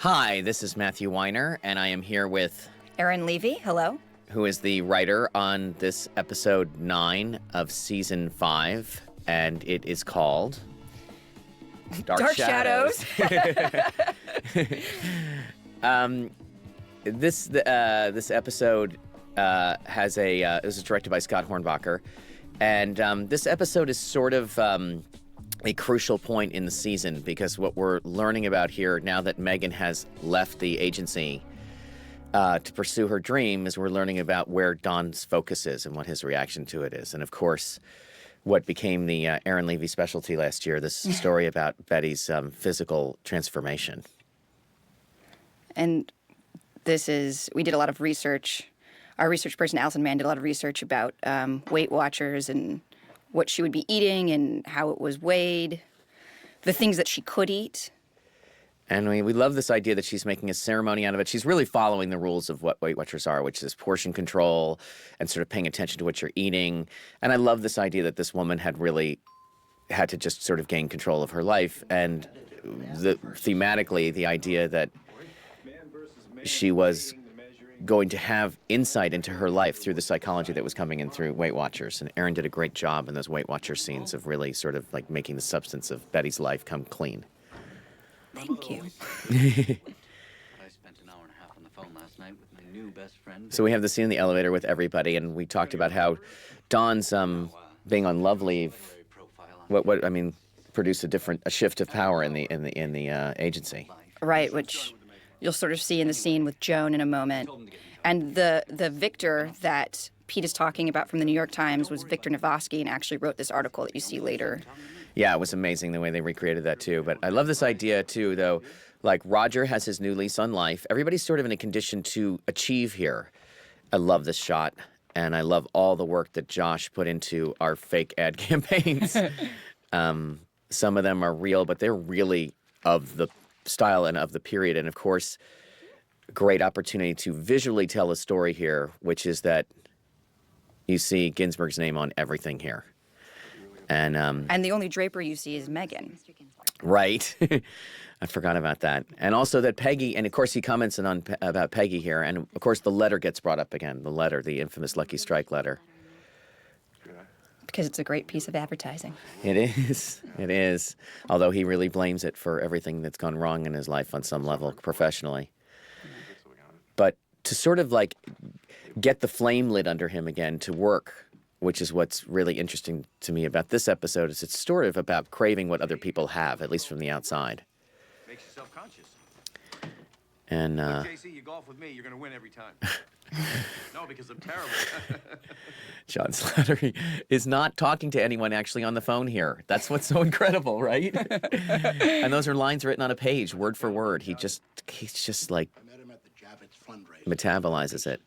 Hi, this is Matthew Weiner, and I am here with Erin Levy, hello. who is the writer on this episode 9 of season 5, and it is called Dark Shadows. This episode has a this is directed by Scott Hornbacher, and this episode is sort of a crucial point in the season because what we're learning about here now that Megan has left the agency to pursue her dream is we're learning about where Don's focus is and what his reaction to it is. And of course, what became the Erin Levy specialty last year, this story about Betty's physical transformation. And we did a lot of research. Our research person, Allison Mann, did a lot of research about Weight Watchers and what she would be eating and how it was weighed, the things that she could eat. And we love this idea that she's making a ceremony out of it. She's really following the rules of what Weight Watchers are, which is portion control and sort of paying attention to what you're eating. And I love this idea that this woman had to just sort of gain control of her life. And thematically, the idea that she was going to have insight into her life through the psychology that was coming in through Weight Watchers. And Erin did a great job in those Weight Watchers scenes of really sort of like making the substance of Betty's life come clean. Thank you. I spent an hour and a half on the phone last night with my new best friend. So we have the scene in the elevator with everybody, and we talked about how Dawn's being on love leave. Produced a shift of power in the agency. Right, which you'll sort of see in the scene with Joan in a moment. And the Victor that Pete is talking about from the New York Times was Victor Navosky, and actually wrote this article that you see later. Yeah, it was amazing the way they recreated that too. But I love this idea too, though. Like Roger has his new lease on life. Everybody's sort of in a condition to achieve here. I love this shot, and I love all the work that Josh put into our fake ad campaigns. Some of them are real, but they're really of the style and of the period. And of course, great opportunity to visually tell a story here, which is that you see Ginsburg's name on everything here. And the only draper you see is Megan. Right. I forgot about that. And also that Peggy, and of course he comments about Peggy here, and of course the letter gets brought up again, the letter, the infamous Lucky Strike letter. Because it's a great piece of advertising. It is. It is. Although he really blames it for everything that's gone wrong in his life on some level professionally. But to sort of like get the flame lit under him again to work, which is what's really interesting to me about this episode, is it's sort of about craving what other people have, at least from the outside. Makes you self-conscious. And Look, JC, you golf with me, you're going to win every time. No, because I'm terrible. John Slattery is not talking to anyone actually on the phone here. That's what's so incredible, right? And those are lines written on a page, word for word. He's just like metabolizes it.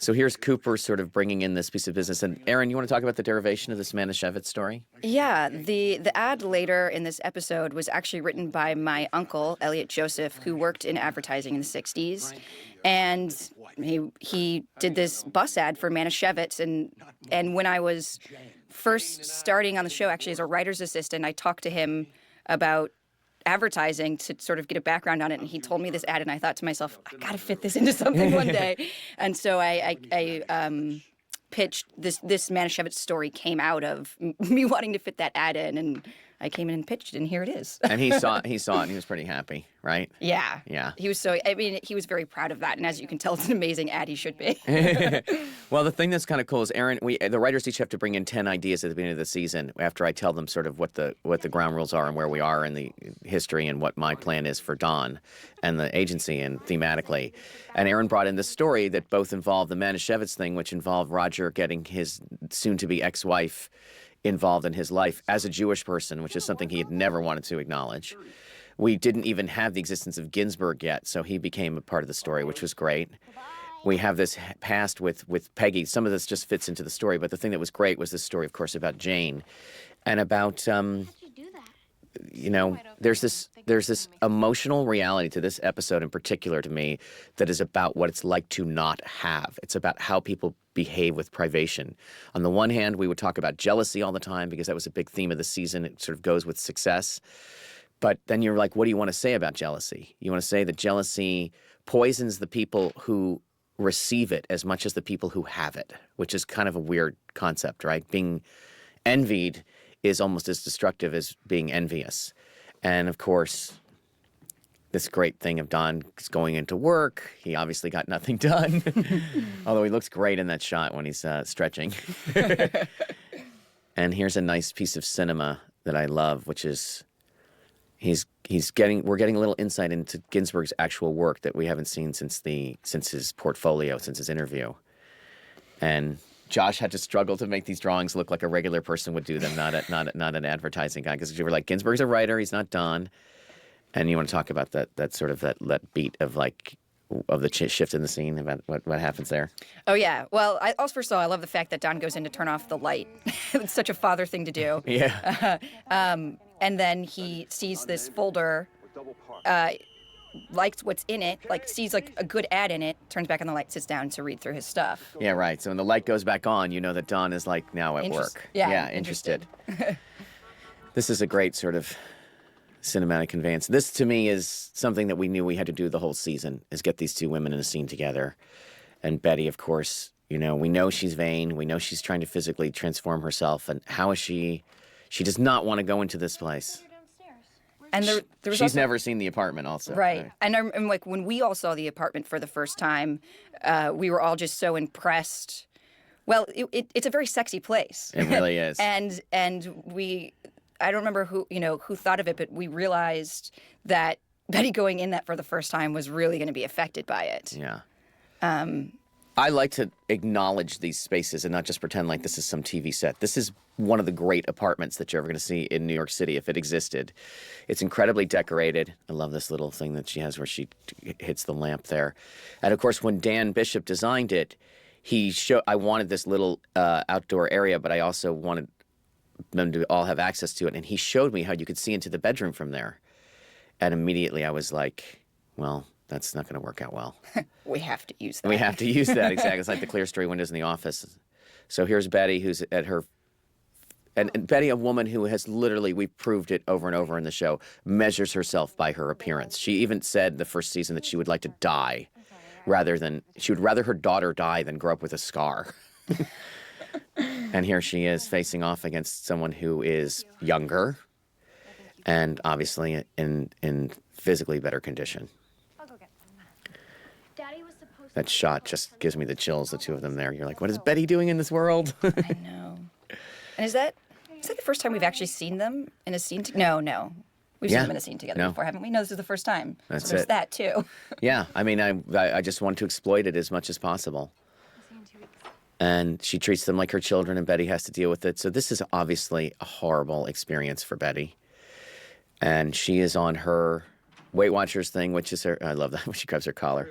So here's Cooper sort of bringing in this piece of business. And Erin, you want to talk about the derivation of this Manischewitz story? Yeah, the ad later in this episode was actually written by my uncle, Elliot Joseph, who worked in advertising in the 60s. And he did this bus ad for Manischewitz. And when I was first starting on the show, actually as a writer's assistant, I talked to him about advertising to sort of get a background on it, and he told me this ad, and I thought to myself, I gotta fit this into something one day. And so I pitched this Manischewitz story came out of me wanting to fit that ad in, and I came in and pitched it, and here it is. And he saw it, and he was pretty happy, right? Yeah. Yeah. He was he was very proud of that, and as you can tell, it's an amazing ad. He should be. Well, the thing that's kind of cool is, Erin, the writers each have to bring in 10 ideas at the beginning of the season after I tell them sort of what the ground rules are and where we are in the history and what my plan is for Dawn and the agency and thematically. And Erin brought in this story that both involved the Manischewitz thing, which involved Roger getting his soon-to-be ex-wife involved in his life as a Jewish person, which is something he had never wanted to acknowledge. We didn't even have the existence of Ginsburg yet, so he became a part of the story, which was great. We have this past with Peggy. Some of this just fits into the story, but the thing that was great was this story, of course, about Jane and about there's this emotional reality to this episode in particular to me that is about what it's like to not have. It's about how people behave with privation. On the one hand, we would talk about jealousy all the time because that was a big theme of the season. It sort of goes with success. But then you're like, what do you want to say about jealousy? You want to say that jealousy poisons the people who receive it as much as the people who have it, which is kind of a weird concept, right? Being envied is almost as destructive as being envious. And of course, this great thing of Don going into work, he obviously got nothing done, although he looks great in that shot when he's stretching. And here's a nice piece of cinema that I love, which is we're getting a little insight into Ginsberg's actual work that we haven't seen since his portfolio, since his interview. And Josh had to struggle to make these drawings look like a regular person would do them, not an advertising guy. Because you were like, Ginsberg's a writer, he's not Don. And you want to talk about that sort of that beat of the shift in the scene, about what happens there? Oh, yeah. Well, first of all, I love the fact that Don goes in to turn off the light. It's such a father thing to do. Yeah. And then he sees this folder, likes what's in it, sees a good ad in it, turns back on the light, sits down to read through his stuff. Yeah, right. So when the light goes back on, you know that Don is now at work. Yeah, interested. This is a great sort of cinematic conveyance. This, to me, is something that we knew we had to do the whole season, is get these two women in a scene together. And Betty, of course, we know she's vain. We know she's trying to physically transform herself. And how is she? She does not want to go into this place. And there was she's never seen the apartment also. Right. And I'm like, when we all saw the apartment for the first time, we were all just so impressed. Well, it's a very sexy place. It really is. and I don't remember who thought of it, but we realized that Betty going in that for the first time was really going to be affected by it. Yeah. I like to acknowledge these spaces and not just pretend like this is some TV set. This is one of the great apartments that you're ever going to see in New York City if it existed. It's incredibly decorated. I love this little thing that she has where she hits the lamp there. And of course, when Dan Bishop designed it, I wanted this little outdoor area, but I also wanted them to all have access to it. And he showed me how you could see into the bedroom from there. And immediately I was like, well, that's not going to work out well. We have to use that. We have to use that, exactly. It's like the clear story windows in the office. So here's Betty, who's at her... And Betty, a woman who has literally, we've proved it over and over in the show, measures herself by her appearance. She even said the first season that she would like to die she would rather her daughter die than grow up with a scar. And here she is facing off against someone who is younger and obviously in physically better condition. That shot just gives me the chills, the two of them there. You're like, what is Betty doing in this world? I know. And is that the first time we've actually seen them in a scene? No. We've seen them in a scene together before, haven't we? No, this is the first time. That's so there's it. that, too. Yeah. I mean, I just want to exploit it as much as possible. And she treats them like her children, and Betty has to deal with it. So this is obviously a horrible experience for Betty. And she is on her Weight Watchers thing, which is I love that when she grabs her collar.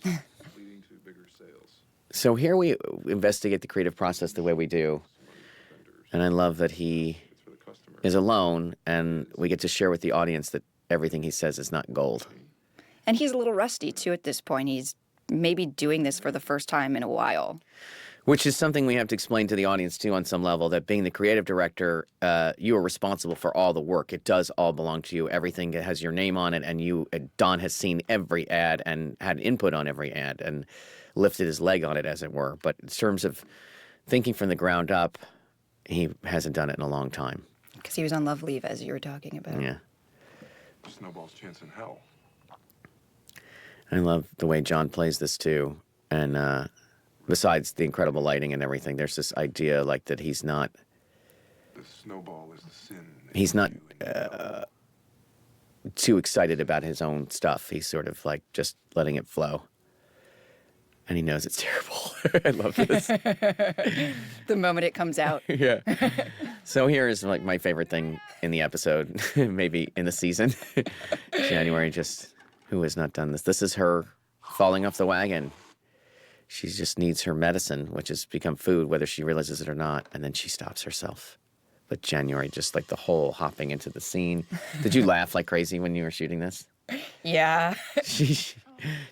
Leading to bigger sales. So here we investigate the creative process the way we do. And I love that he is alone, and we get to share with the audience that everything he says is not gold. And he's a little rusty, too, at this point. He's maybe doing this for the first time in a while. Which is something we have to explain to the audience, too, on some level, that being the creative director, you are responsible for all the work. It does all belong to you. Everything has your name on it, and Don has seen every ad and had input on every ad and lifted his leg on it, as it were. But in terms of thinking from the ground up, he hasn't done it in a long time. Because he was on love leave, as you were talking about. Yeah. Snowball's chance in hell. I love the way John plays this, too. And besides the incredible lighting and everything, there's this idea that he's not... The snowball is the sin. He's not too excited about his own stuff. He's sort of just letting it flow. And he knows it's terrible. I love this. The moment it comes out. Yeah. So here is my favorite thing in the episode, maybe in the season. January, who has not done this? This is her falling off the wagon. She just needs her medicine, which has become food, whether she realizes it or not. And then she stops herself. But January, just the whole hopping into the scene. Did you laugh like crazy when you were shooting this? Yeah.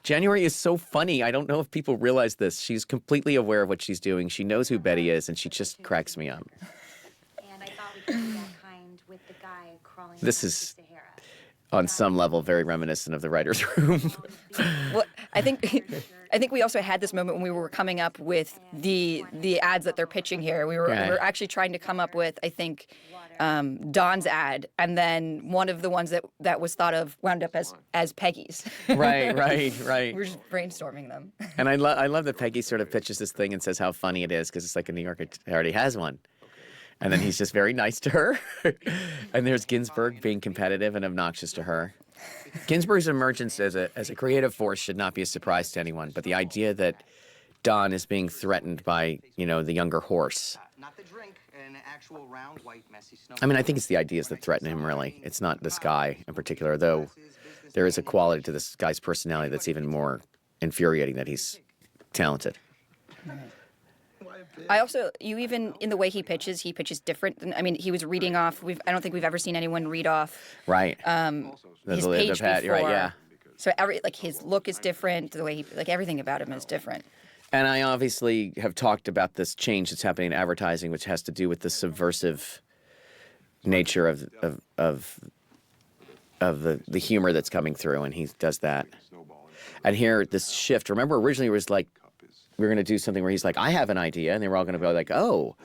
January is so funny. I don't know if people realize this. She's completely aware of what she's doing. She knows who Betty is, and she just cracks me up. And I thought we could be that kind with the guy crawling This is on some level very reminiscent of the writer's room. Well, I think we also had this moment when we were coming up with the ads that they're pitching here. We were actually trying to come up with, I think, Dawn's ad, and then one of the ones that was thought of wound up as Peggy's. Right. We were just brainstorming them. And I love that Peggy sort of pitches this thing and says how funny it is because it's like a New Yorker already has one. And then he's just very nice to her. And there's Ginsberg being competitive and obnoxious to her. Ginsberg's emergence as a creative force should not be a surprise to anyone, but the idea that Dawn is being threatened by, the younger horse. Not the drink, an actual round, white, messy snow. I mean, I think it's the ideas that threaten him, really. It's not this guy in particular, though there is a quality to this guy's personality that's even more infuriating that he's talented. I also, in the way he pitches different. I mean, he was reading off. I don't think we've ever seen anyone read off. Right. His page before. Right, yeah. So his look is different. The way everything about him is different. And I obviously have talked about this change that's happening in advertising, which has to do with the subversive nature of the humor that's coming through, and he does that. And here, this shift. Remember, originally it was like we were going to do something where he's like, I have an idea, and they were all going to go like, oh.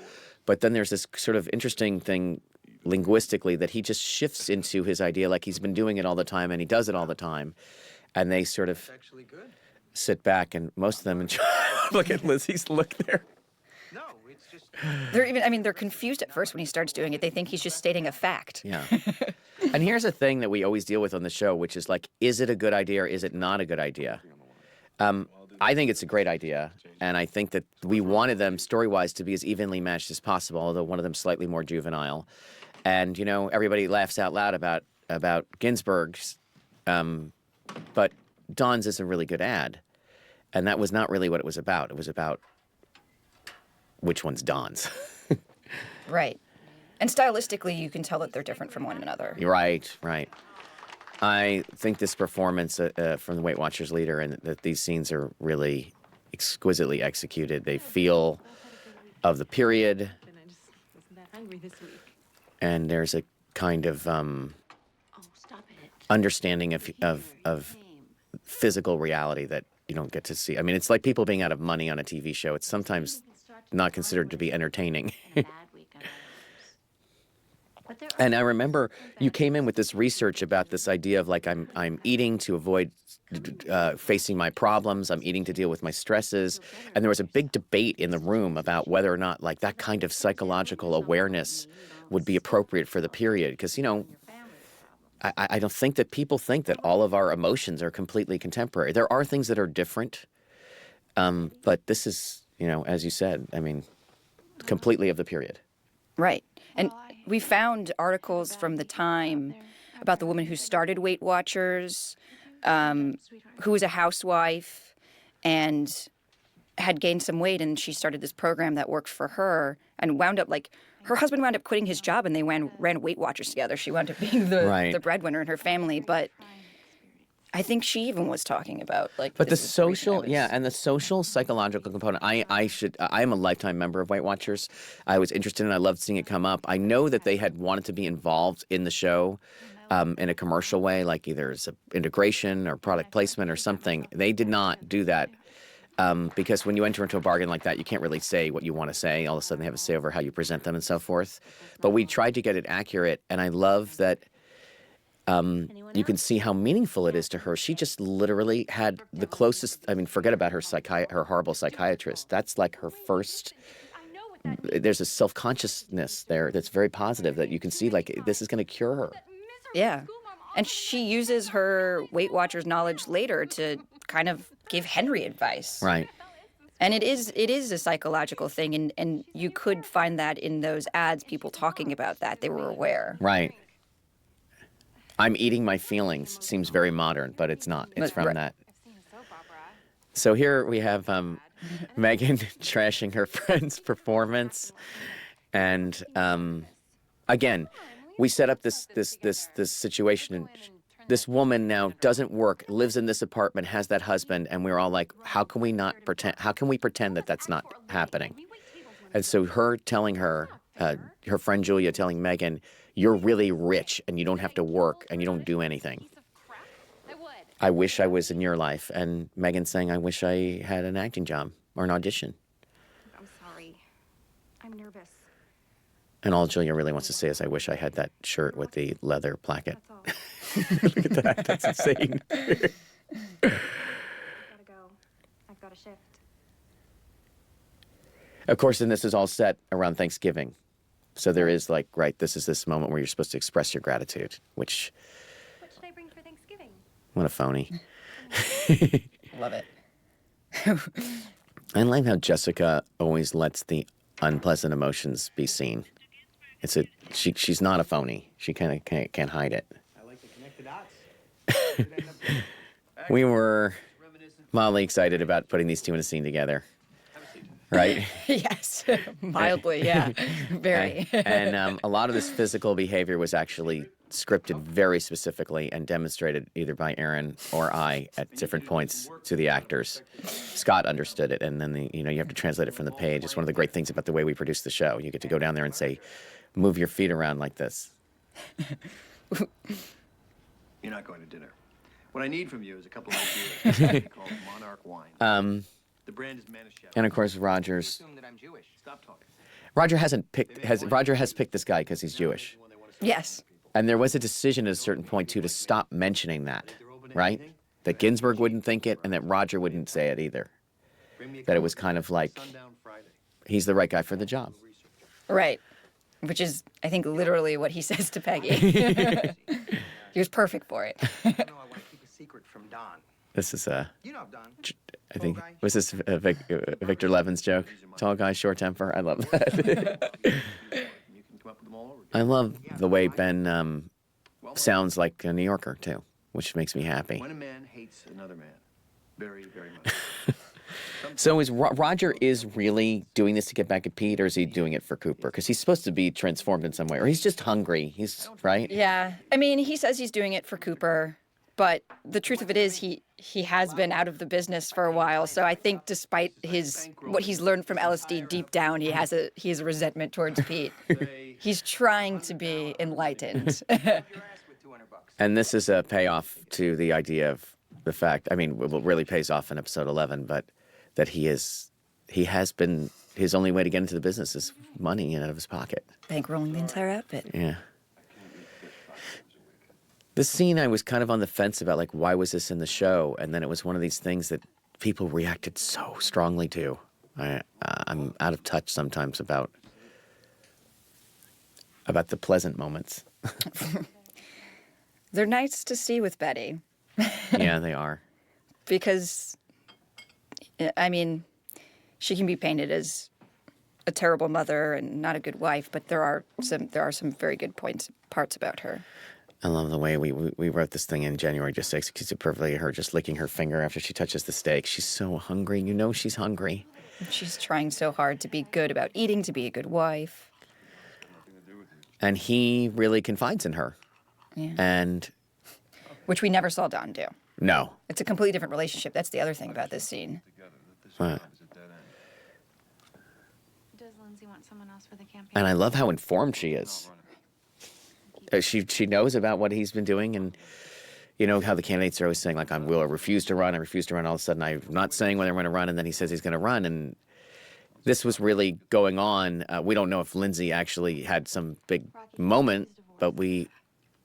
But then there's this sort of interesting thing linguistically that he just shifts into his idea like he's been doing it all the time, and he does it all the time. And they sort of sit back, and most of them enjoy. Look at Lizzie's look there. No, it's just. They're confused at first when he starts doing it. They think he's just stating a fact. Yeah. And here's a thing that we always deal with on the show, which is like, is it a good idea or is it not a good idea? I think it's a great idea, and I think that we wanted them story-wise to be as evenly matched as possible, although one of them slightly more juvenile. And everybody laughs out loud about Ginsberg's, but Dawn's is a really good ad, and that was not really what it was about. It was about which one's Dawn's. Right. And stylistically, you can tell that they're different from one another. Right. I think this performance from the Weight Watchers leader and that these scenes are really exquisitely executed. They feel of the period, and there's a kind of understanding of physical reality that you don't get to see. I mean, it's like people being out of money on a TV show. It's sometimes not considered to be entertaining. And I remember you came in with this research about this idea of like I'm eating to avoid facing my problems. I'm eating to deal with my stresses. And there was a big debate in the room about whether or not like that kind of psychological awareness would be appropriate for the period. Because, I don't think that people think that all of our emotions are completely contemporary. There are things that are different. But this is, as you said, I mean, completely of the period. Right. And we found articles from the time about the woman who started Weight Watchers, who was a housewife and had gained some weight, and she started this program that worked for her and wound up her husband wound up quitting his job, and they ran Weight Watchers together. She wound up being the breadwinner in her family, but I think she even was talking about But the social, and the social psychological component. I am a lifetime member of Weight Watchers. I was interested and I loved seeing it come up. I know that they had wanted to be involved in the show in a commercial way, like either as an integration or product placement or something. They did not do that because when you enter into a bargain like that, you can't really say what you want to say. All of a sudden, they have a say over how you present them and so forth. But we tried to get it accurate, and I love that. You can see how meaningful it is to her. She just literally had the closest. I mean, forget about her horrible psychiatrist. That's like her first. There's a self-consciousness there that's very positive that you can see. Like this is going to cure her. Yeah, and she uses her Weight Watchers knowledge later to kind of give Henry advice. Right. And it is a psychological thing, and you could find that in those ads. People talking about that, they were aware. Right. I'm eating my feelings seems very modern, but it's not. It's from that. So here we have Megan trashing her friend's performance, and again, we set up this situation. And this woman now doesn't work, lives in this apartment, has that husband, and we're all like, how can we not pretend? How can we pretend that that's not happening? And so her telling her friend Julia telling Megan, you're really rich and you don't have to work and you don't do anything. Piece of crap. I would. I wish I was in your life. And Megan's saying, I wish I had an acting job or an audition. I'm sorry. I'm nervous. And all Julia really wants to say is, I wish I had that shirt with the leather placket. That's all. Look at that. That's insane. I've gotta go. I've got a shift. Of course, and this is all set around Thanksgiving. So there is like, right, this is this moment where you're supposed to express your gratitude, which, What should I bring for Thanksgiving? what a phony. Love it. I like how Jessica always lets the unpleasant emotions be seen. She's not a phony. She kind of can't hide it. I like to connect the dots. We were mildly excited about putting these two in a scene together, right? Yes, mildly, yeah, very. And a lot of this physical behavior was actually scripted very specifically and demonstrated either by Erin or I at different points to the actors. Scott understood it, and then you have to translate it from the page. It's one of the great things about the way we produce the show. You get to go down there and say, move your feet around like this. You're not going to dinner. What I need from you is a couple of ideas for something called Monarch wine. The brand is Manischewitz. And of course, Roger's. Assume that I'm Jewish. Stop talking. Roger has picked this guy because he's Jewish. Yes. And there was a decision at a certain point, too, to stop mentioning that, right? That Ginsburg wouldn't think it and that Roger wouldn't say it either. That it was kind of like, Sundown Friday. he's the right guy for the job. Right. Which is, I think, literally what he says to Peggy. He was perfect for it. No, I want to keep a secret from Don. This is, You know Don. I think, was this Victor Levin's joke? Tall guy, short temper. I love that. You can come up with them all over again. I love the way Ben sounds like a New Yorker, too, which makes me happy. When a man hates another man, very, very much. So is Roger is really doing this to get back at Pete, or is he doing it for Cooper? Because he's supposed to be transformed in some way, or he's just hungry. He's right. Yeah. I mean, he says he's doing it for Cooper, but the truth of it is he has been out of the business for a while. So I think despite what he's learned from LSD, deep down he has a resentment towards Pete. He's trying to be enlightened. And this is a payoff to the idea of the fact. I mean, what really pays off in episode 11, but that he has been, his only way to get into the business is money out of his pocket. Bankrolling the entire outfit. Yeah. This scene, I was kind of on the fence about, like, why was this in the show? And then it was one of these things that people reacted so strongly to. I'm out of touch sometimes about the pleasant moments. They're nice to see with Betty. Yeah, they are. Because, I mean, she can be painted as a terrible mother and not a good wife, but there are some very good parts about her. I love the way we wrote this thing in January just to execute it perfectly. Her just licking her finger after she touches the steak. She's so hungry. You know she's hungry. She's trying so hard to be good about eating, to be a good wife. And he really confides in her. Yeah. And Which we never saw Don do. no. It's a completely different relationship. That's the other thing about this scene. What? Does Lindsay want someone else for the campaign? And I love how informed she is. She knows about what he's been doing, and you know how the candidates are always saying, like, I refuse to run. All of a sudden, I'm not saying whether I'm going to run, and then he says he's going to run. And this was really going on. We don't know if Lindsay actually had some big moment, but we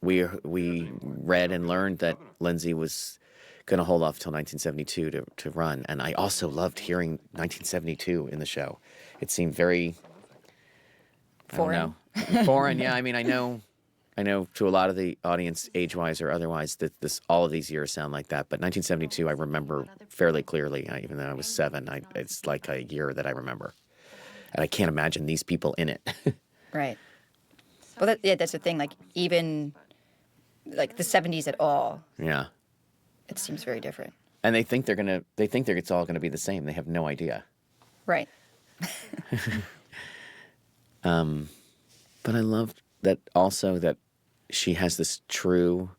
read and learned that Lindsay was going to hold off till 1972 to run. And I also loved hearing 1972 in the show. It seemed very Foreign. I don't know. Foreign, yeah. I mean, I know to a lot of the audience, age-wise or otherwise, that all of these years sound like that. But 1972, I remember fairly clearly. Even though I was 7, it's like a year that I remember, and I can't imagine these people in it. Right. Well, that's the thing. Like, even like the 70s at all, Yeah, it seems very different. and they think it's all gonna be the same. They have no idea. Right. But I love that also that she has this true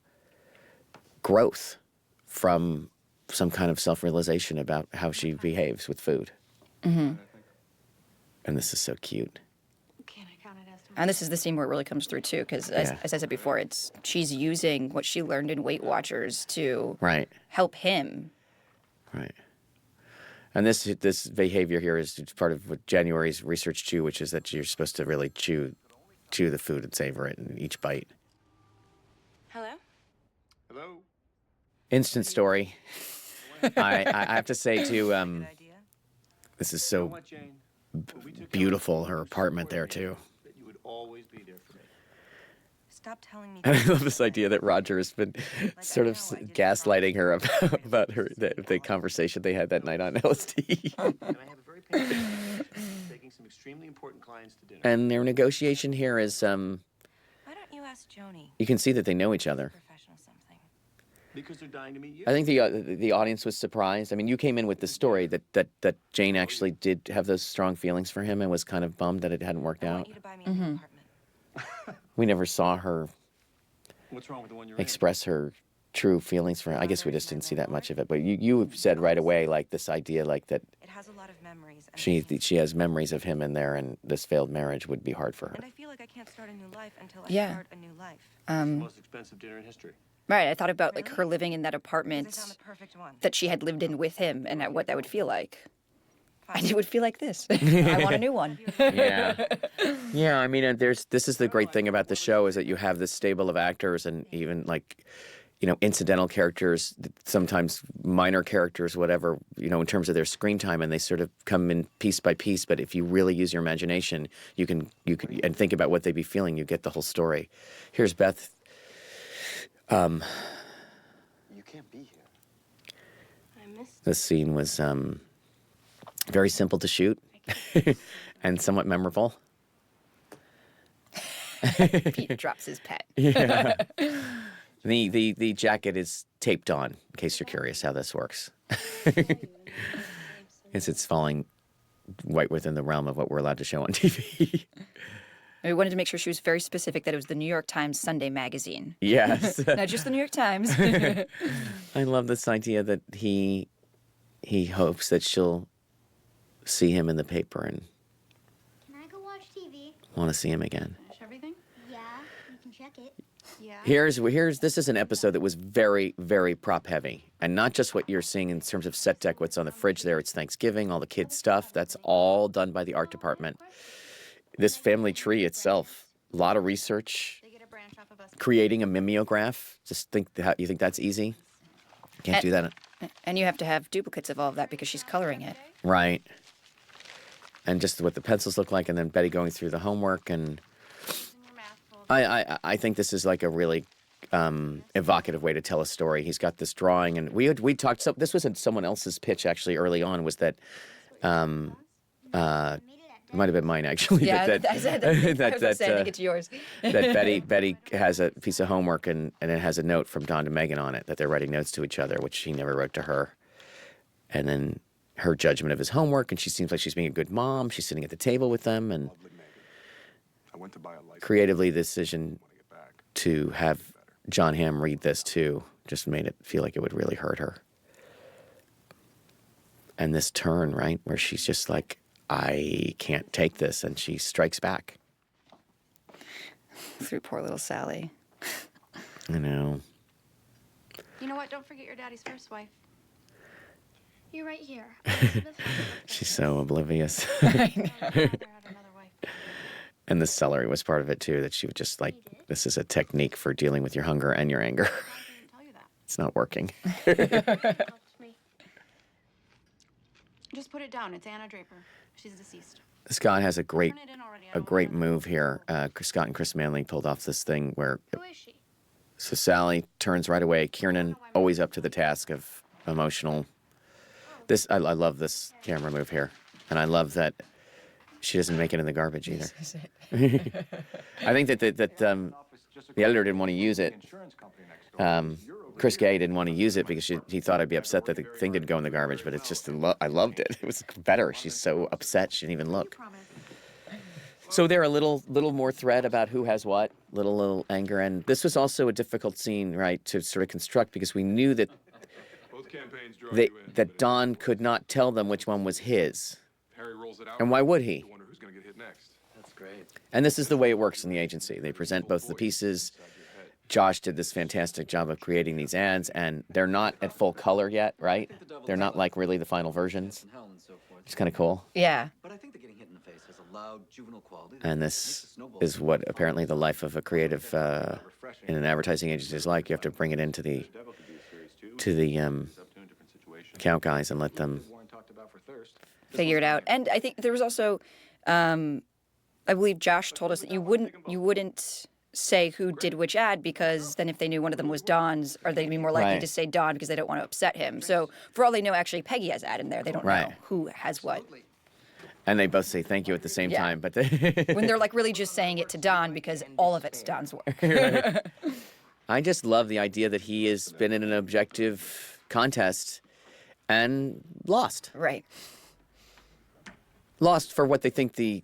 growth from some kind of self-realization about how she behaves with food. Mm-hmm. And this is so cute. Can I count it as And this is the scene where it really comes through too, because as I said before, she's using what she learned in Weight Watchers to help him. Right. And this behavior here is part of what January's research too, which is that you're supposed to really chew the food and savor it in each bite. Hello? Hello? Instant story. I have to say too, this is so beautiful, her apartment there too. That you would always be there for me. Stop telling me. And I love this idea that Roger has been sort of gaslighting her about her the conversation they had that night on LSD. And I have a very painful taking some extremely important clients to dinner. And their negotiation here is, Why don't you ask Joni? you can see that they know each other. Professional something. Because they're dying to meet you. I think the audience was surprised. I mean, you came in with the story that Jane actually did have those strong feelings for him and was kind of bummed that it hadn't worked I out. want you to buy me a new apartment. We never saw her What's wrong with the one you're express her true feelings for him. I guess we just didn't see that much of it. But you said right away, like, this idea, like, that It has a lot of memories. And she has memories of him in there, and this failed marriage would be hard for her. And I feel like I can't start a new life until I Yeah. start a new life. in? The most expensive dinner in history. Right. I thought about like Really? her living in that Because I apartment found the perfect one. that she had lived in with him, and what that would feel like. Fine. And it would feel like this. I want a new one. Yeah. Yeah, I mean, this is the great thing about the show is that you have this stable of actors and even like, incidental characters, sometimes minor characters, whatever, in terms of their screen time, and they sort of come in piece by piece. But if you really use your imagination, you can and think about what they'd be feeling, you get the whole story. Here's Beth. You can't be here. I missed This scene was very simple to shoot and somewhat memorable. Pete drops his pet. Yeah. The jacket is taped on, in case you're curious how this works. It's falling right within the realm of what we're allowed to show on TV. We wanted to make sure she was very specific that it was the New York Times Sunday magazine. Yes. Not just the New York Times. I love this idea that he hopes that she'll see him in the paper and Can I go watch TV? want to see him again. Finish everything? Yeah, you can check it. Yeah. This is an episode that was very, very prop heavy. And not just what you're seeing in terms of set deck, what's on the fridge there. It's Thanksgiving, all the kids' stuff. That's all done by the art department. This family tree itself, a lot of research. They get a branch off of us. Creating a mimeograph. You think that's easy? Can't do that. And you have to have duplicates of all of that because she's coloring it. Right. And just what the pencils look like, and then Betty going through the homework. And I think this is like a really evocative way to tell a story. He's got this drawing, and we talked. So this was someone else's pitch actually early on. Was that it might have been mine actually. Yeah, but I said that. I was gonna say, I think it's yours. that Betty has a piece of homework and it has a note from Don to Megan on it that they're writing notes to each other, which he never wrote to her. And then her judgment of his homework, and she seems like she's being a good mom. She's sitting at the table with them, and I went to buy a light. creatively the decision to have John Hamm read this too just made it feel like it would really hurt her. And this turn, right, where she's just like, I can't take this, and she strikes back. Through poor little Sally. I know. You know what? Don't forget your daddy's first wife. You're right here. She's so oblivious. My father had another wife. And the celery was part of it too, that she would just like, this is a technique for dealing with your hunger and your anger. I didn't tell you that. It's not working. Helps me. Just put it down. It's Anna Draper. She's deceased. Scott has a great Turn it in already. I don't great want to- move here. Scott and Chris Manley pulled off this thing where, Who is she? so Sally turns right away. Kiernan always up to the task of emotional. I love this camera move here. And I love that she doesn't make it in the garbage either. I think that the editor didn't want to use it. Chris Gay didn't want to use it because he thought I'd be upset that the thing didn't go in the garbage, but it's just, I loved it. It was better. She's so upset she didn't even look. So there a little more thread about who has what, little anger. And this was also a difficult scene, right, to sort of construct because we knew that Both campaigns draw you in. that Don could not tell them which one was his. Harry rolls it out. And why would he? You wonder who's going to get hit next. That's great. And this is the way it works in the agency. They present both the pieces. Josh did this fantastic job of creating these ads, and they're not at full color yet, right? They're not like really the final versions. Hell and so forth. It's kind of cool. Yeah. But I think that getting hit in the face has a loud juvenile quality. And this is what apparently the life of a creative in an advertising agency is like. You have to bring it into the account guys and let them Figure it out. And I think there was also, I believe Josh told us that you wouldn't say who did which ad, because then if they knew one of them was Don's, or they'd be more likely Right. to say Don because they don't want to upset him. So for all they know, actually Peggy has ad in there. They don't Right. know who has what. and they both say thank you at the same Yeah. time. But they When they're like really just saying it to Don because all of it's Don's work. I just love the idea that he has been in an objective contest and lost. Right. Lost for what they think the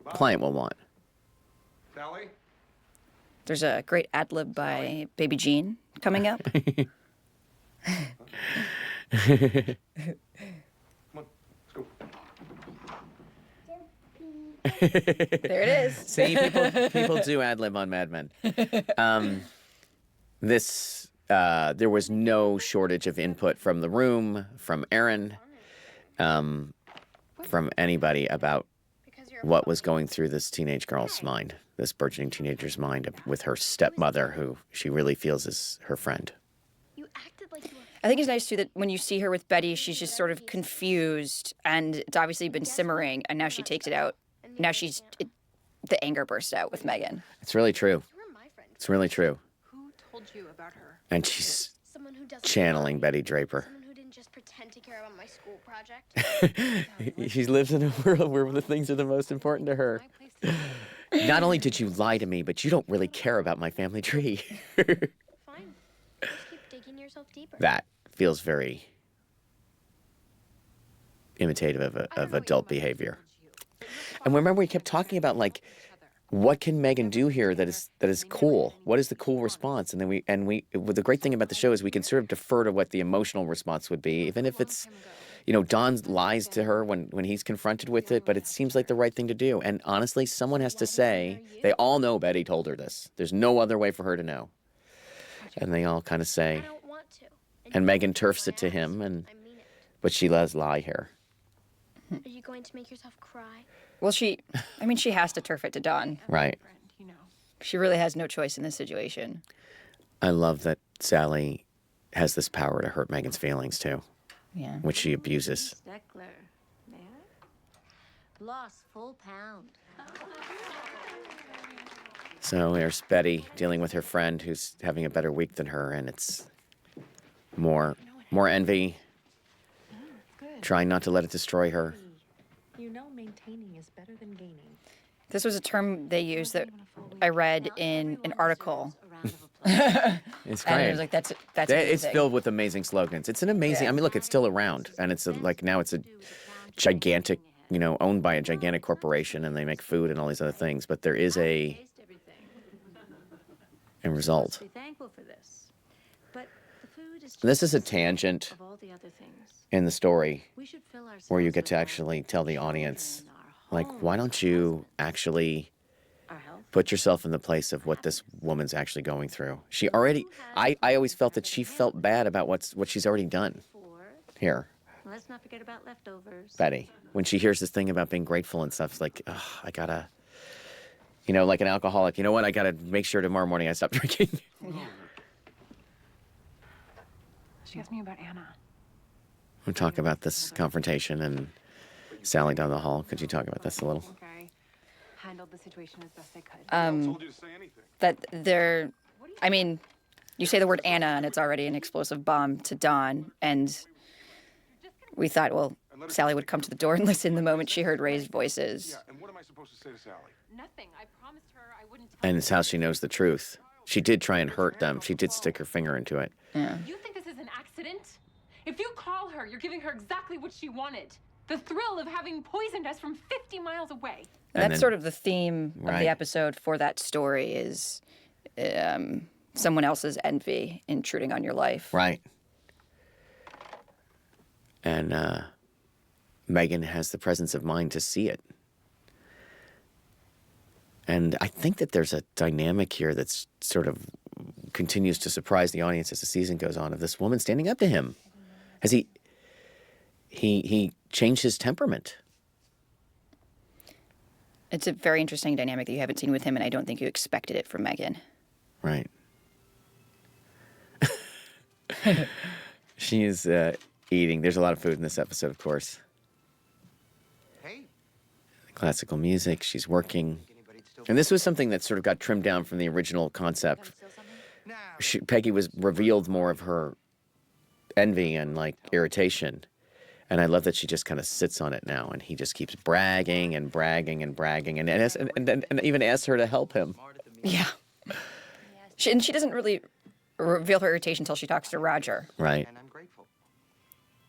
client will want. Sally? There's a great ad lib by Baby Jean coming up. Come on, let's go. There it is. See, people do ad lib on Mad Men. There was no shortage of input from the room, from Erin, from anybody about what was going through this teenage girl's mind, this burgeoning teenager's mind with her stepmother, who she really feels is her friend. You acted like you were. I think it's nice too that when you see her with Betty, she's just sort of confused, and it's obviously been simmering, and now she takes it out. Now the anger burst out with Megan. It's really true. You were my friend. It's really true. Who told you about her? And she's Someone who doesn't. channeling Betty Draper. Someone who didn't just pretend to care about my school project. She lives in a world where the things are the most important to her. My place to go. Not only did you lie to me, but you don't really care about my family tree. Fine. Just keep digging yourself deeper. That feels very imitative of adult behavior. And remember, we kept talking about like, what can Megan do here that is cool? What is the cool response? And then the great thing about the show is we can sort of defer to what the emotional response would be, even if it's, Don lies to her when he's confronted with it, but it seems like the right thing to do. And honestly, someone has to say, they all know Betty told her this. There's no other way for her to know. And they all kind of I say, don't want to. and you Megan know turfs if it to I him, ask, and I mean it. but she does lie here. Are you going to make yourself cry? Well, she has to turf it to Don. Right. Friend, you know. She really has no choice in this situation. I love that Sally has this power to hurt Megan's feelings too, Yeah. which she abuses. Steckler. May I? Lost full pound. So there's Betty dealing with her friend who's having a better week than her, and it's more envy, Good. trying not to let it destroy her. You know maintaining is better than gaining. This was a term they used that I read in an article. It's And great. it was like, that's It's amazing. filled with amazing slogans. It's an amazing. Yeah. I mean, look, it's still around, and it's now it's a gigantic, owned by a gigantic corporation, and they make food and all these other things. But there is a Taste everything. result. Be thankful for this. But the food is This is a just tangent of all the other things. in the story We should fill where you ourselves get with to love, actually tell the audience, children, like, our why homes, don't our you husbands, actually our health. put yourself in the place of what this woman's actually going through? She already, I always felt that she felt bad about what she's already done Four. here, Let's not forget about leftovers. Betty. When she hears this thing about being grateful and stuff, it's like, ugh, I gotta, like an alcoholic, you know what? I gotta make sure tomorrow morning I stop drinking. She asked me about Anna. We'll talk about this confrontation and Sally down the hall. Could you talk about this a little? Okay. Handled the situation as best I could. Told you to say anything. That you say the word Anna and it's already an explosive bomb to Dawn. And we thought, well, Sally would come to the door and listen the moment she heard raised voices. Yeah, and what am I supposed to say to Sally? Nothing. I promised her I wouldn't tell And it's how she knows the truth. She did try and hurt them. She did stick her finger into it. You think this is an accident? If you call her, you're giving her exactly what she wanted. The thrill of having poisoned us from 50 miles away. And That's then- sort of the theme of Right. the episode for that story is someone else's envy intruding on your life. Right. And Megan has the presence of mind to see it. And I think that there's a dynamic here that's sort of continues to surprise the audience as the season goes on, of this woman standing up to him. Has he changed his temperament? It's a very interesting dynamic that you haven't seen with him, and I don't think you expected it from Megan. Right. She is eating. There's a lot of food in this episode, of course. Hey, Classical music. She's working. And this was something that sort of got trimmed down from the original concept. Peggy was revealed more of her envy and like irritation. And I love that she just kind of sits on it now, and he just keeps bragging and bragging and bragging, and even asks her to help him. Yeah. And she doesn't really reveal her irritation until she talks to Roger. Right. And I'm grateful.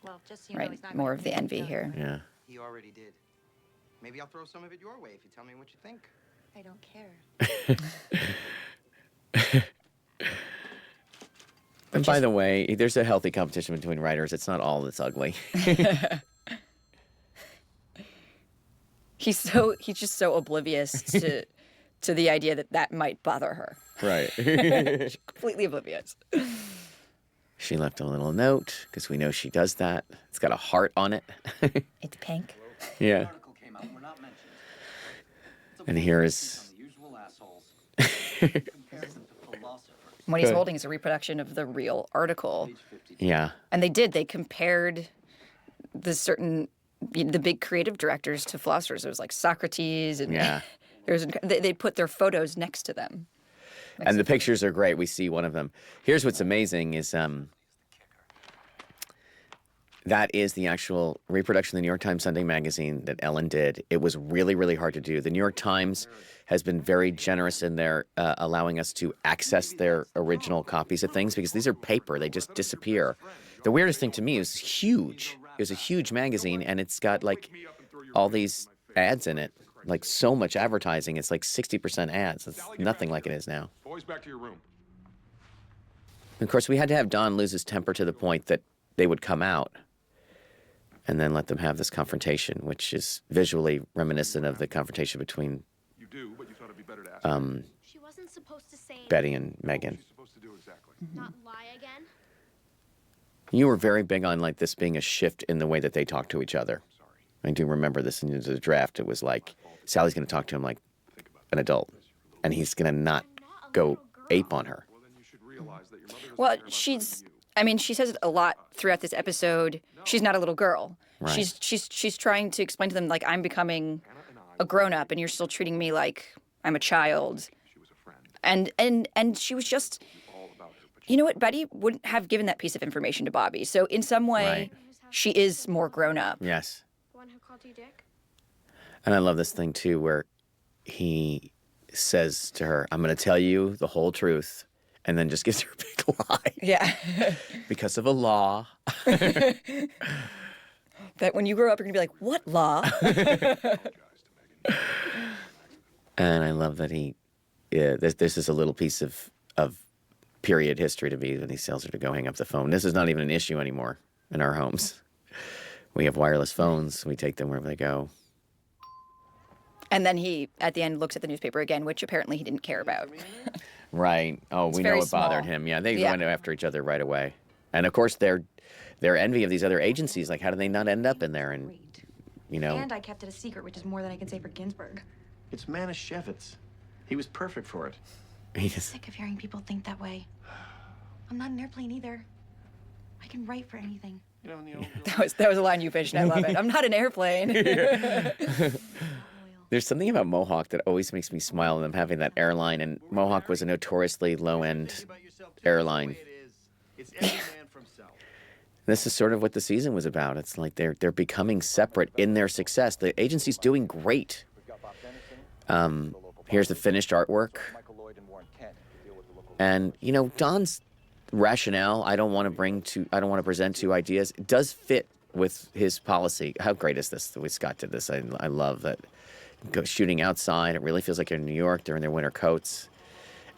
Well, just so you know, Right. he's not More gonna of the do envy anything. here. Yeah. He already did. Maybe I'll throw some of it your way if you tell me what you think. I don't care. And by the way, there's a healthy competition between writers. It's not all that's ugly. He's just so oblivious to the idea that might bother her. Right. She's completely oblivious. She left a little note, because we know she does that. It's got a heart on it. It's pink. Yeah. Article came out, we're not mentioned. And here is... The usual assholes. Compares them to philosophers. What he's Good. holding is a reproduction of the real article. Page 52. Yeah. And they compared the big creative directors to philosophers. It was like Socrates, and Yeah. they put their photos next to them. And the pictures are great. We see one of them. Here's what's amazing is that is the actual reproduction of the New York Times Sunday magazine that Ellen did. It was really, really hard to do. The New York Times has been very generous in their allowing us to access their original copies of things, because these are paper. They just disappear. The weirdest thing to me is huge. It was a huge magazine, and it's got like all these ads in it. Like so much advertising. It's like 60% ads. It's nothing like it is now. Boys, back to your room. Of course, we had to have Don lose his temper to the point that they would come out and then let them have this confrontation, which is visually reminiscent of the confrontation between You do, but you thought it'd be better to ask. She wasn't supposed to say Betty and Megan. What she's supposed to do exactly. not lie again. You were very big on like this being a shift in the way that they talk to each other. I do remember this in the draft. It was like Sally's going to talk to him like an adult, and he's going to not go ape on her. Well, then you should realize that your mother doesn't Well, care about she says it a lot throughout this episode. She's not a little girl. Right. She's trying to explain to them, like, I'm becoming a grown-up, and you're still treating me like I'm a child. she was a friend. And she was just, All about her, but you know what? Betty wouldn't have given that piece of information to Bobby. So in some way, Right. she is more grown up. Yes. The one who called you Dick? And I love this thing too, where he says to her, I'm going to tell you the whole truth, and then just gives her a big lie. Yeah. Because of a law. That when you grow up, you're going to be like, what law? And I love that this is a little piece of period history to me when he tells her to go hang up the phone. This is not even an issue anymore in our homes. We have wireless phones. We take them wherever they go. And then he, at the end, looks at the newspaper again, which apparently he didn't care about. Right. Oh, we know very it bothered small. him. Yeah, they Yeah. went after each other right away. And of course, their envy of these other agencies. Like, how do they not end up in there? And Great. you know, And I kept it a secret, which is more than I can say for Ginsburg. It's Manischewitz. He was perfect for it. he just, Sick of hearing people think that way. I'm not an airplane either. I can write for anything. You know, in the old That was a line you fished, and I love it. I'm not an airplane. there's something about Mohawk that always makes me smile. And them having that airline, and Mohawk was a notoriously low-end airline. It's every man for himself. This is sort of what the season was about. It's like they're becoming separate in their success. The agency's doing great. Here's the finished artwork. And you know, Don's rationale, I don't want to present two ideas, it does fit with his policy. How great is this? The way Scott did this. I love that. Go shooting outside. It really feels like you're in New York. They're in their winter coats.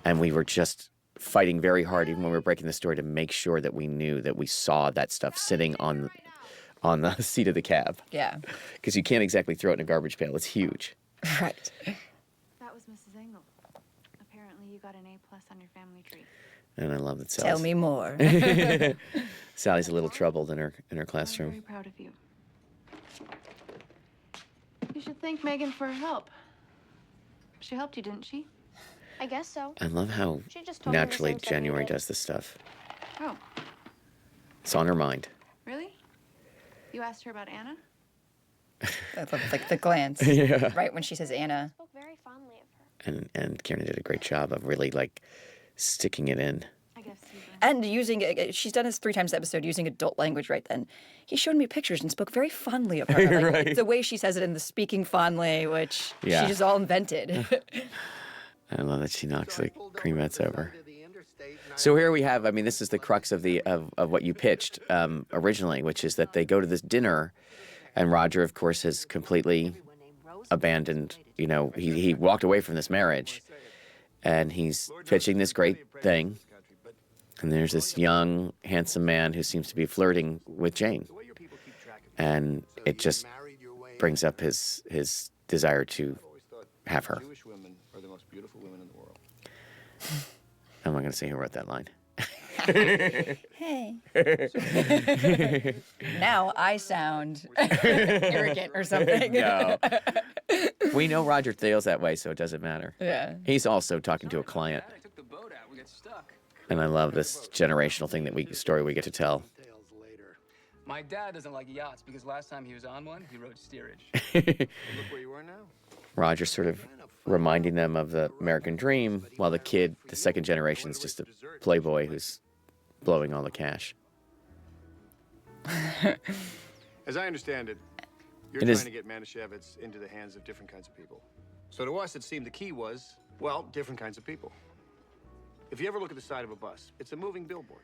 And we were just fighting very hard, even when we were breaking the story, to make sure that we knew that we saw that stuff sitting on the seat of the cab. Yeah. Because you can't exactly throw it in a garbage pail. It's huge. Right. That was Mrs. plus on your family tree. And I love that Tell me more. Sally's a little troubled in her I'm very classroom. proud of you. You should thank Megan for her help. She helped you, didn't she? I guess so. I love how She just told me the naturally same stuff you January did. does this stuff. Oh, It's on her mind. really? You asked her about Anna? I love like the glance. Yeah. Right when she says Anna. Spoke very fondly of her. And Karen did a great job of really like sticking it in. I guess you do. And using, she's done this 3 times the episode, using adult language right then. He showed me pictures and spoke very fondly of her. Like, Right. the way she says it in the speaking fondly, which Yeah. she just all invented. I love that she knocks the creamettes over. So here we have, I mean, this is the crux of of what you pitched originally, which is that they go to this dinner, and Roger, of course, has completely abandoned, he walked away from this marriage, and he's pitching this great thing, and there's this young, handsome man who seems to be flirting with Jane, and it just brings up his desire to have her. Jewish women are the most beautiful women in the world. I'm not going to say who wrote that line. Hey. Now I sound arrogant or something. No. We know Roger feels that way, so it doesn't matter. Yeah. He's also talking to a client. I took the boat out. We got stuck. And I love this generational thing story we get to tell. My dad doesn't like yachts because last time he was on one, he rode steerage. Look where you are now. Roger's sort of reminding them of the American dream, while the kid, the second generation, is just a playboy who's blowing all the cash. As I understand it, you're It trying is- to get Manischewitz into the hands of different kinds of people. So to us, it seemed the key was, well, different kinds of people. If you ever look at the side of a bus, it's a moving billboard.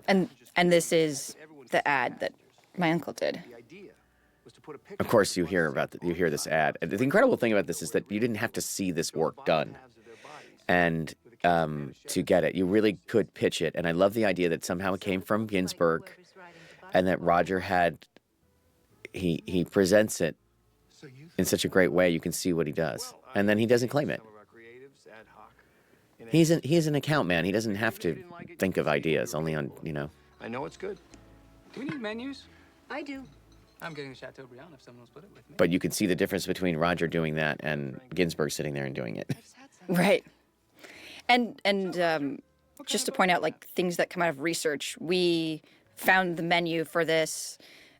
And this is the ad that my uncle did. The idea was to put a picture Of course, you hear this ad. And the incredible thing about this is that you didn't have to see this work done, and to get it, you really could pitch it. And I love the idea that somehow it came from Ginsberg, and that Roger he presents it in such a great way. You can see what he does, and then he doesn't claim it. Some of our creatives ad hoc. He's an account man. He doesn't have to think of ideas, only on. I know it's good. Do we need menus? I do. I'm getting a Chateaubriand if someone will split it with me. But you can see the difference between Roger doing that and Ginsberg sitting there and doing it. Right. And just to point out, like, things that come out of research, we found the menu for this.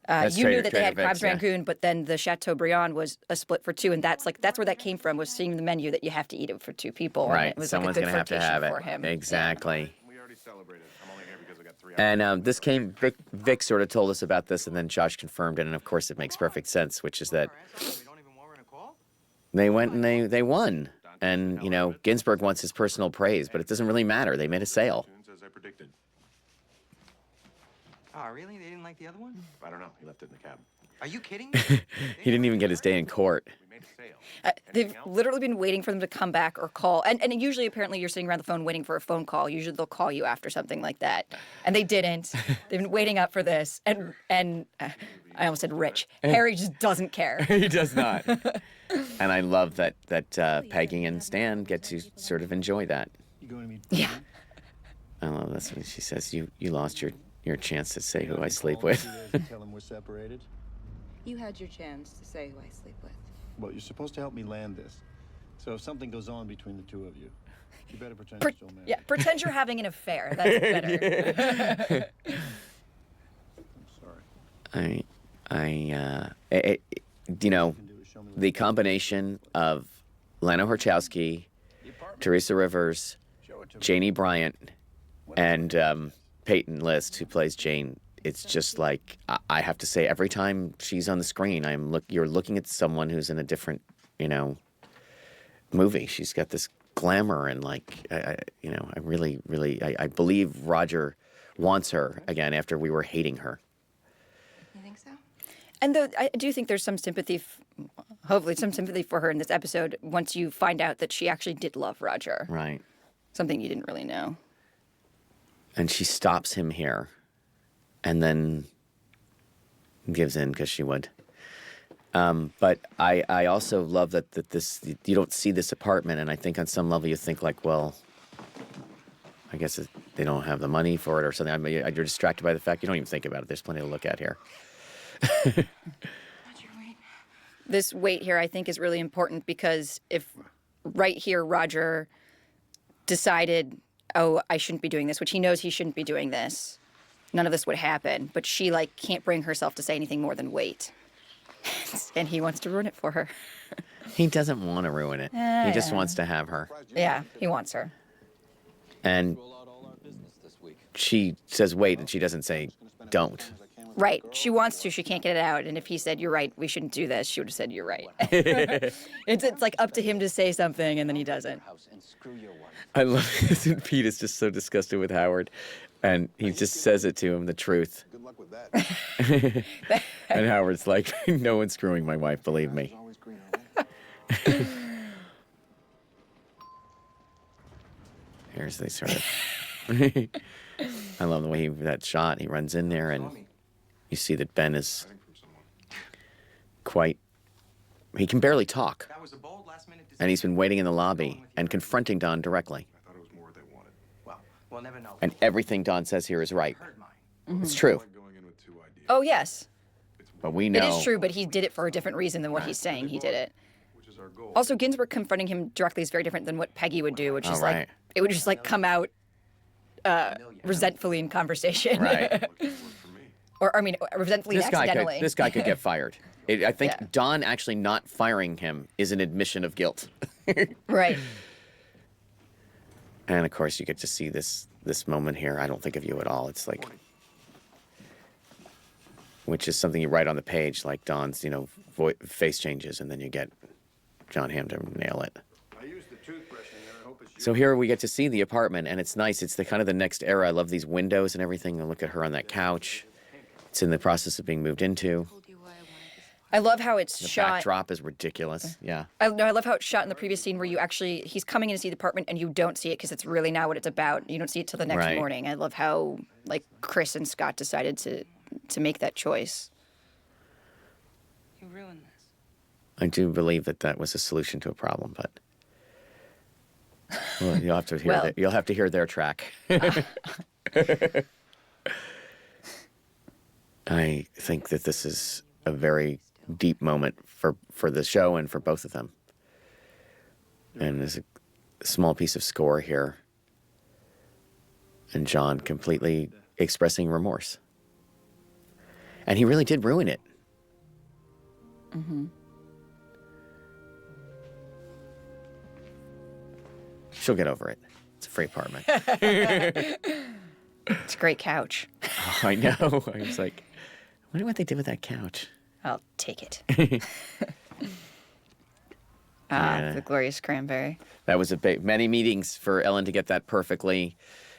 That's You knew Trader- that they had Trader Crab's Vic's, yeah. Rangoon, but then the Chateaubriand was a split for 2, and that's where that came from, was seeing the menu that you have to eat it for 2 people. and Right. it was Someone's like a going good to have to flirtation have it. for him. Exactly. We already celebrated. I'm only here because I got 3 hours. And this came, Vic sort of told us about this, and then Josh confirmed it, and of course it makes perfect sense, which is that We don't even want her to call? they went and they won. And, Ginsberg wants his personal praise, but it doesn't really matter. They made a sale. As I predicted. Oh, really? They didn't like the other one? I don't know. He left it in the cab. Are you kidding me? He didn't even get his day in court. We made a sale. They've literally been waiting for them to come back or call. And usually, apparently, you're sitting around the phone waiting for a phone call. Usually, they'll call you after something like that. And they didn't. They've been waiting up for this. And I almost said Rich. Harry just doesn't care. He does not. And I love that Peggy and Stan get to sort of enjoy that. You going to meet? Yeah. I love this when she says, you lost your chance to say who I sleep with. Tell him we're separated. You had your chance to say who I sleep with. Well, you're supposed to help me land this. So if something goes on between the 2 of you, you better pretend you're still married. Yeah, pretend you're having an affair. That's better. I'm sorry. The combination of Lana Horchowski, Teresa Rivers, Janie Bryant, and Peyton List, who plays Jane, it's just like, I have to say, every time she's on the screen, you're looking at someone who's in a different, movie. She's got this glamour and I really, really, I believe Roger wants her again after we were hating her. You think so? And though I do think there's some sympathy, hopefully some sympathy for her in this episode once you find out that she actually did love Roger. Right. Something you didn't really know. And she stops him here and then gives in because she would. But I also love that this, you don't see this apartment, and I think on some level you think like, well, I guess they don't have the money for it or something. I mean, you're distracted by the fact you don't even think about it. There's plenty to look at here. This wait here, I think, is really important because if right here Roger decided, oh, I shouldn't be doing this, which he knows he shouldn't be doing this, none of this would happen. But she can't bring herself to say anything more than wait, and he wants to ruin it for her. He doesn't want to ruin it. He just wants to have her. Yeah, he wants her. And she says wait, and she doesn't say don't. Right. She wants to. She can't get it out. And if he said, you're right, we shouldn't do this, she would have said, you're right. It's like up to him to say something, and then he doesn't. I love it. Pete is just so disgusted with Howard, and he just says it to him, the truth. Good luck with that. And Howard's like, no one's screwing my wife, believe me. Always green, okay? Here's the sort of... I love the way that shot. He runs in there, and you see that Ben is quite... He can barely talk. That was a bold last-minute decision. And he's been waiting in the lobby and confronting Don directly. I thought it was more they wanted. Well, we'll never know. And everything Don says here is right. Heard mine. It's true. Like going in with two ideas. Oh, yes. But we know... It is true, but he did it for a different reason than what he's saying he did it. Which is our goal. Also, Ginsburg confronting him directly is very different than what Peggy would do, which is right. like, it would just like come out resentfully in conversation. Right. Looking for me. Or, I mean, resentfully and accidentally. This guy could get fired. I think Yeah. Don actually not firing him is an admission of guilt. Right. And of course, you get to see this moment here. I don't think of you at all. It's like, which is something you write on the page, like Don's, face changes, and then you get John Hamm to nail it. I used the toothbrush in there. I hope it's So here we get to see the apartment, and it's nice. It's the kind of the next era. I love these windows and everything. And look at her on that couch. It's in the process of being moved into. I love how it's The shot. backdrop is ridiculous. Yeah. I love how it's shot in the previous scene where he's coming in to see the apartment and you don't see it because it's really not what it's about. You don't see it till the next Right. morning. I love how Chris and Scott decided to make that choice. You ruined this. I do believe that was a solution to a problem, but well, you'll have to hear Well. you'll have to hear their track. I think that this is a very deep moment for the show and for both of them. And there's a small piece of score here, and John completely expressing remorse. And he really did ruin it. Mm-hmm. She'll get over it. It's a free apartment. It's a great couch. I know. I was like, I wonder what they did with that couch. I'll take it. Yeah. The glorious cranberry. That was many meetings for Ellen to get that perfectly,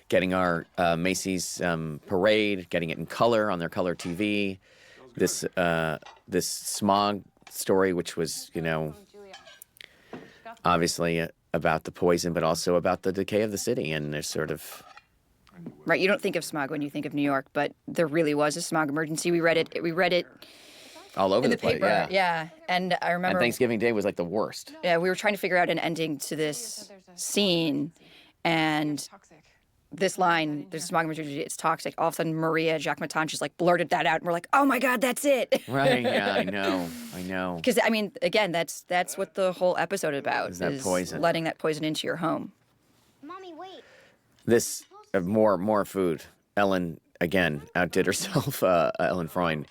getting our Macy's parade, getting it in color on their color TV. This smog story, which was, obviously about the poison, but also about the decay of the city. And there's sort of... Right, you don't think of smog when you think of New York, but there really was a smog emergency. We read it all over in the the place. paper. Yeah. And I remember And Thanksgiving Day was like the worst. Yeah, we were trying to figure out an ending to this scene, and this line, "There's a smog emergency, it's toxic." All of a sudden, Maria Jacqueminot just blurted that out, and we're like, "Oh my God, that's it!" Right? Yeah, I know. Because I mean, again, that's what the whole episode is about: Is that poison. letting that poison into your home. Mommy, wait. This more food. Ellen again outdid herself. Ellen Freund.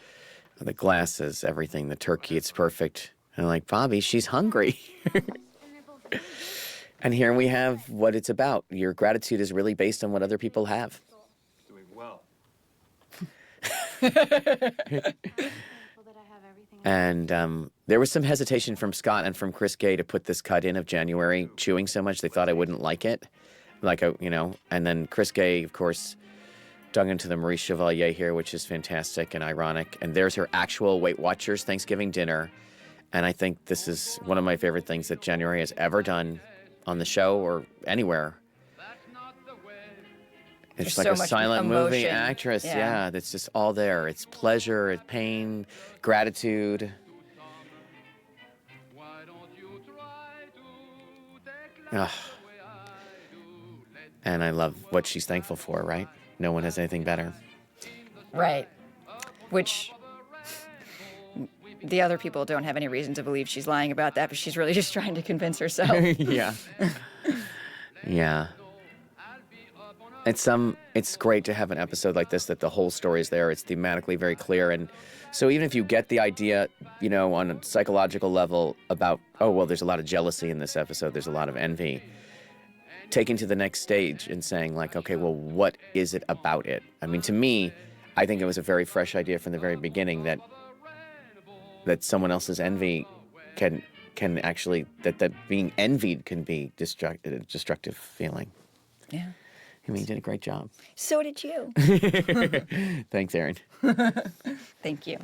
The glasses, everything, the turkey, it's perfect. And I'm like, Bobby, she's hungry. And here we have what it's about. Your gratitude is really based on what other people have. Doing well. And there was some hesitation from Scott and from Chris Gay to put this cut in of January chewing so much they thought I wouldn't like it. And then Chris Gay, of course, dug into the Marie Chevalier here, which is fantastic and ironic. And there's her actual Weight Watchers Thanksgiving dinner. And I think this is one of my favorite things that January has ever done on the show or anywhere. It's There's like so a much silent movie emotion. actress. Yeah. Yeah, that's just all there. It's pleasure, it's pain, gratitude. Ugh. And I love what she's thankful for, right? No one has anything better. Right. Which the other people don't have any reason to believe she's lying about that, but she's really just trying to convince herself. Yeah. Yeah. It's great to have an episode like this that the whole story is there. It's thematically very clear. And so even if you get the idea, you know, on a psychological level about, oh, well, there's a lot of jealousy in this episode, there's a lot of envy, taking to the next stage and saying, like, okay, well, what is it about it? I mean, to me, I think it was a very fresh idea from the very beginning that someone else's envy can actually, that being envied can be a destructive feeling. Yeah. I mean, you did a great job. So did you. Thanks, Erin. Thank you.